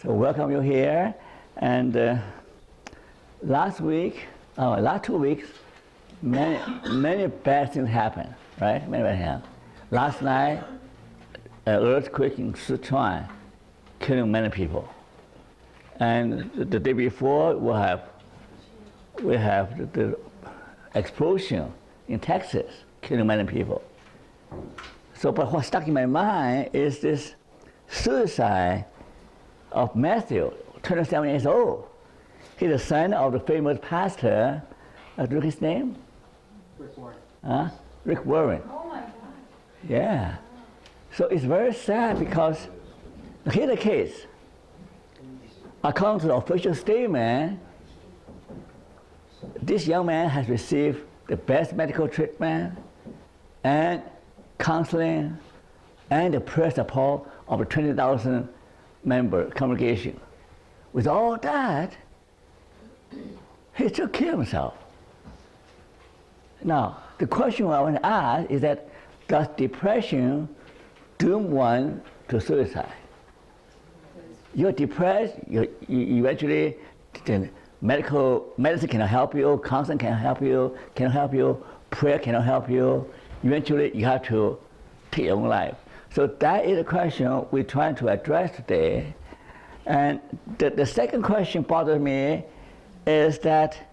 So welcome you here. And last 2 weeks, many bad things happened, right? Many bad things happened. Last night, an earthquake in Sichuan, killing many people. And the day before, we have the explosion in Texas, killing many people. So, but what stuck in my mind is this suicide of Matthew, 27 years old. He's the son of the famous pastor, do you know his name? Rick Warren. Rick Warren. Oh my God. Yeah. So it's very sad because here's the case. According to the official statement, this young man has received the best medical treatment and counseling and the prayer support of a 20,000 member congregation. With all that, he still killed himself. Now, the question I want to ask is that, does depression doom one to suicide? You're depressed, you eventually, medicine cannot help you, counseling cannot help you, prayer cannot help you. Eventually, you have to take your own life. So that is the question we're trying to address today. And the second question bothers me is that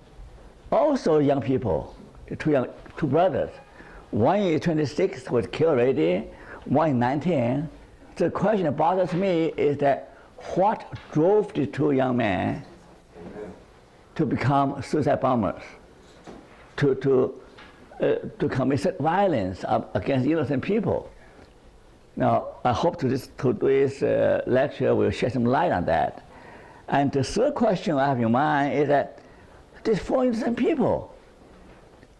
also young people, two brothers, one is 26, was killed already, one is 19. The question that bothers me is that what drove the two young men to become suicide bombers, to commit violence against innocent people? Now, I hope today's lecture will shed some light on that. And the third question I have in mind is that these 4 innocent people,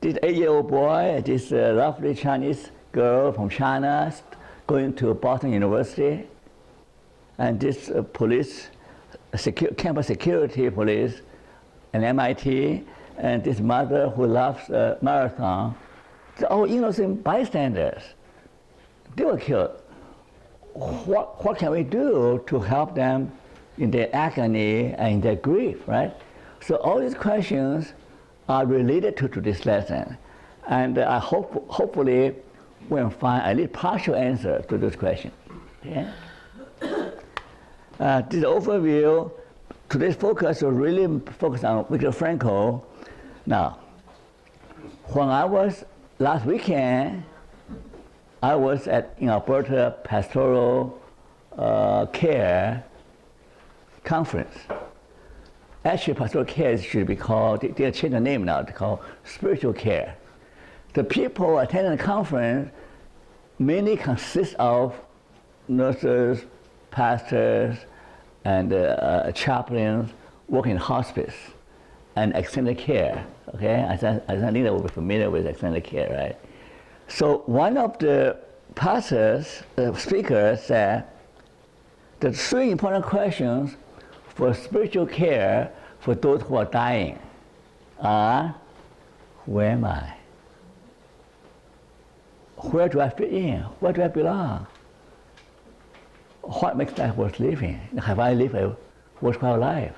this 8-year-old boy, this lovely Chinese girl from China going to Boston University, and this police, campus security police, and MIT, and this mother who loves marathon, they're all innocent bystanders. They were killed. What can we do to help them in their agony and in their grief, right? So all these questions are related to this lesson. And I hopefully we'll find at least partial answer to this question. Okay? This overview, today's focus will really focus on Viktor Frankl. Now, when I was last weekend, I was in Alberta Pastoral Care Conference. Actually, pastoral care should be called, they changed the name now, to call spiritual care. The people attending the conference mainly consist of nurses, pastors, and chaplains working in hospice and extended care. Okay, I think that we'll be familiar with extended care, right? So one of the pastors, speakers said, the 3 important questions for spiritual care for those who are dying are, who am I? Where do I fit in? Where do I belong? What makes life worth living? Have I lived a worthwhile life?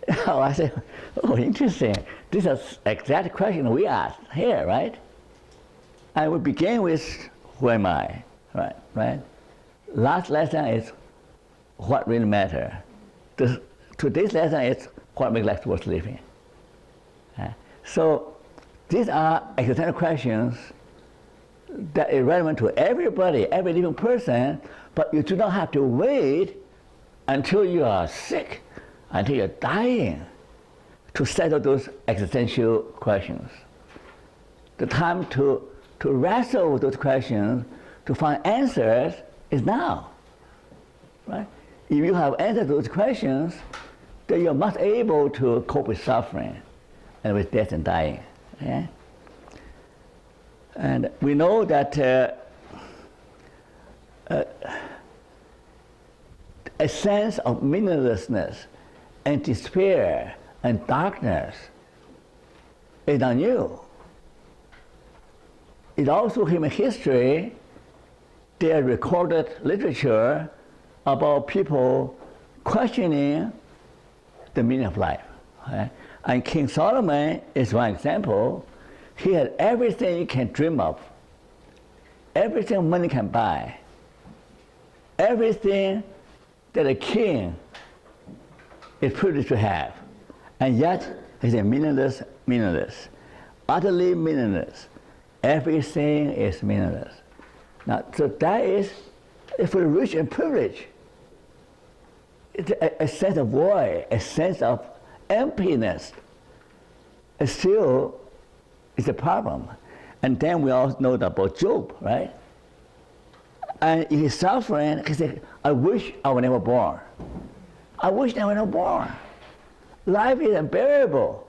I said, oh, interesting. This is exact question we asked here, right? And we begin with, who am I, right? Last lesson is what really matters. Today's lesson is what makes life worth living. So these are existential questions that are relevant to everybody, every living person, but you do not have to wait until you are sick, until you're dying, to settle those existential questions. The time to wrestle with those questions, to find answers, is now, right? If you have answered those questions, then you're much able to cope with suffering and with death and dying. Okay? And we know that a sense of meaninglessness and despair and darkness is not new. It's also human history. There are recorded literature about people questioning the meaning of life. Right? And King Solomon is one example. He had everything you can dream of, everything money can buy, everything that a king is privileged to have, and yet it's a meaningless, utterly meaningless. Everything is meaningless. Now, so that is, for the rich and privileged, it's a sense of void, a sense of emptiness. It still is a problem. And then we all know about Job, right? And in his suffering, he said, I wish I were never born. I wish I were never born. Life is unbearable.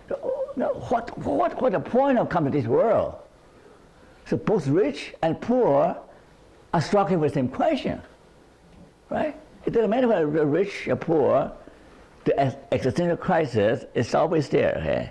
What the point of coming to this world? So both rich and poor are struggling with the same question, right? It doesn't matter whether rich or poor, the existential crisis is always there. Okay?